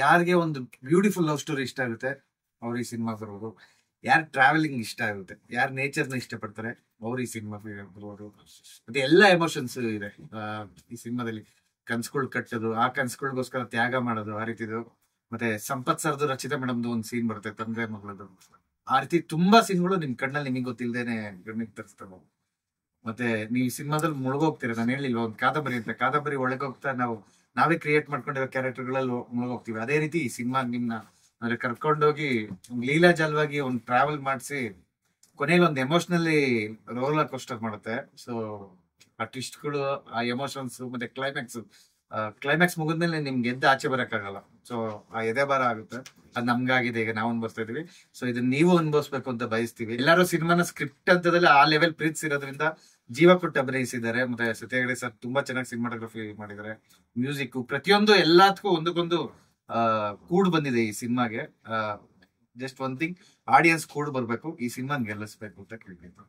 ಯಾರಿಗೆ ಒಂದು beautiful love story ಇಷ್ಟ ಆಗುತ್ತೆ ಅವ್ರು ಈ ಸಿನಿಮಾ ಬರ್ಬೋದು. ಯಾರು ಟ್ರಾವೆಲಿಂಗ್ ಇಷ್ಟ ಆಗುತ್ತೆ, ಯಾರು ನೇಚರ್ನ ಇಷ್ಟಪಡ್ತಾರೆ ಅವ್ರು ಈ ಸಿನಿಮಾ ಬರ್ಬೋದು. ಮತ್ತೆ ಎಲ್ಲ ಎಮೋಷನ್ಸ್ ಇದೆ ಈ ಸಿನಿಮಾದಲ್ಲಿ. ಕನ್ಸುಗಳು ಕಟ್ಟೋದು, ಆ ಕನ್ಸುಗಳಿಗೋಸ್ಕರ ತ್ಯಾಗ ಮಾಡೋದು, ಆ ರೀತಿದು. ಮತ್ತೆ ಸಂಪತ್ ಸರ್ದು, ರಚಿತಾ ಮೇಡಮ್ದು ಒಂದು ಸೀನ್ ಬರುತ್ತೆ ತಂದೆ ಮಗಳದು. ಆ ರೀತಿ ತುಂಬಾ ಸೀನ್ಗಳು ನಿಮ್ ಕಣ್ಣಲ್ಲಿ ನಿಮಗೆ ಗೊತ್ತಿಲ್ಲದೇನೆ ಗಮನಕ್ಕೆ ತರಿಸ್ತವೆ. ಮತ್ತೆ ನೀವು ಸಿನಿಮಾದಲ್ಲಿ ಮುಳುಗೋಗ್ತೀರ. ನಾನು ಹೇಳಿಲ್ವ, ಒಂದು ಕಾದಂಬರಿ ಅಂತ, ಕಾದಂಬರಿ ಒಳಗೋಗ್ತಾ ನಾವೇ ಕ್ರಿಯೇಟ್ ಮಾಡ್ಕೊಂಡಿರೋ ಕ್ಯಾರೆಕ್ಟರ್ಗಳಲ್ಲಿ ಮುಳುಗೋಗ್ತೀವಿ. ಅದೇ ರೀತಿ ಈ ಸಿನಿಮಾ ನಿಮ್ನ ಅಂದ್ರೆ ಕರ್ಕೊಂಡೋಗಿ ಲೀಲಾಜಾಲವಾಗಿ ಒಂದು ಟ್ರಾವೆಲ್ ಮಾಡಿಸಿ ಕೊನೆಯಲ್ಲಿ ಒಂದು ಎಮೋಷನಲಿ ರೋಲರ್ ಕೋಸ್ಟರ್ ಮಾಡುತ್ತೆ. ಸೊ ಆ ಟ್ವಿಸ್ಟ್ಗಳು, ಆ ಎಮೋಷನ್ಸ್, ಮತ್ತೆ ಕ್ಲೈಮ್ಯಾಕ್ಸ್ ಮುಗಿದ್ಮೇಲೆ ನಿಮ್ಗೆ ಎದ್ದು ಆಚೆ ಬರಕ್ಕಾಗಲ್ಲ. ಸೊ ಆ ಎದೆ ಭಾರ ಆಗುತ್ತೆ. ಅದು ನಮ್ಗಾಗಿದೆ, ಈಗ ನಾವು ಅನ್ಭವಿಸ್ತಾ ಇದೀವಿ. ಸೊ ಇದನ್ನ ನೀವು ಅನ್ಭವಿಸ್ಬೇಕು ಅಂತ ಬಯಸ್ತೀವಿ. ಎಲ್ಲರೂ ಸಿನಿಮಾನ ಸ್ಕ್ರಿಪ್ಟ್ ಅಂತದಲ್ಲಿ ಆ ಲೆವೆಲ್ ಪ್ರೀತಿಸಿರೋದ್ರಿಂದ ಜೀವ ಕೊಟ್ಟು ಅಭಿನಯಿಸಿದ್ದಾರೆ. ಮತ್ತೆ ಸತ್ಯ ಹೆಗಡೆ ಸರ್ ತುಂಬಾ ಚೆನ್ನಾಗಿ ಸಿನಿಮಾಟೋಗ್ರಫಿ ಮಾಡಿದ್ದಾರೆ. ಮ್ಯೂಸಿಕ್, ಪ್ರತಿಯೊಂದು ಎಲ್ಲದಕ್ಕೂ ಒಂದಕ್ಕೊಂದು ಕೂಡ್ ಬಂದಿದೆ ಈ ಸಿನಿಮಾಗೆ. ಜಸ್ಟ್ ಒನ್ ಥಿಂಗ್, ಆಡಿಯನ್ಸ್ ಕೂಡ್ ಬರ್ಬೇಕು, ಈ ಸಿನಿಮಾ ಗೆಲ್ಲಿಸ್ಬೇಕು ಅಂತ ಕೇಳ್ಬೇಕು.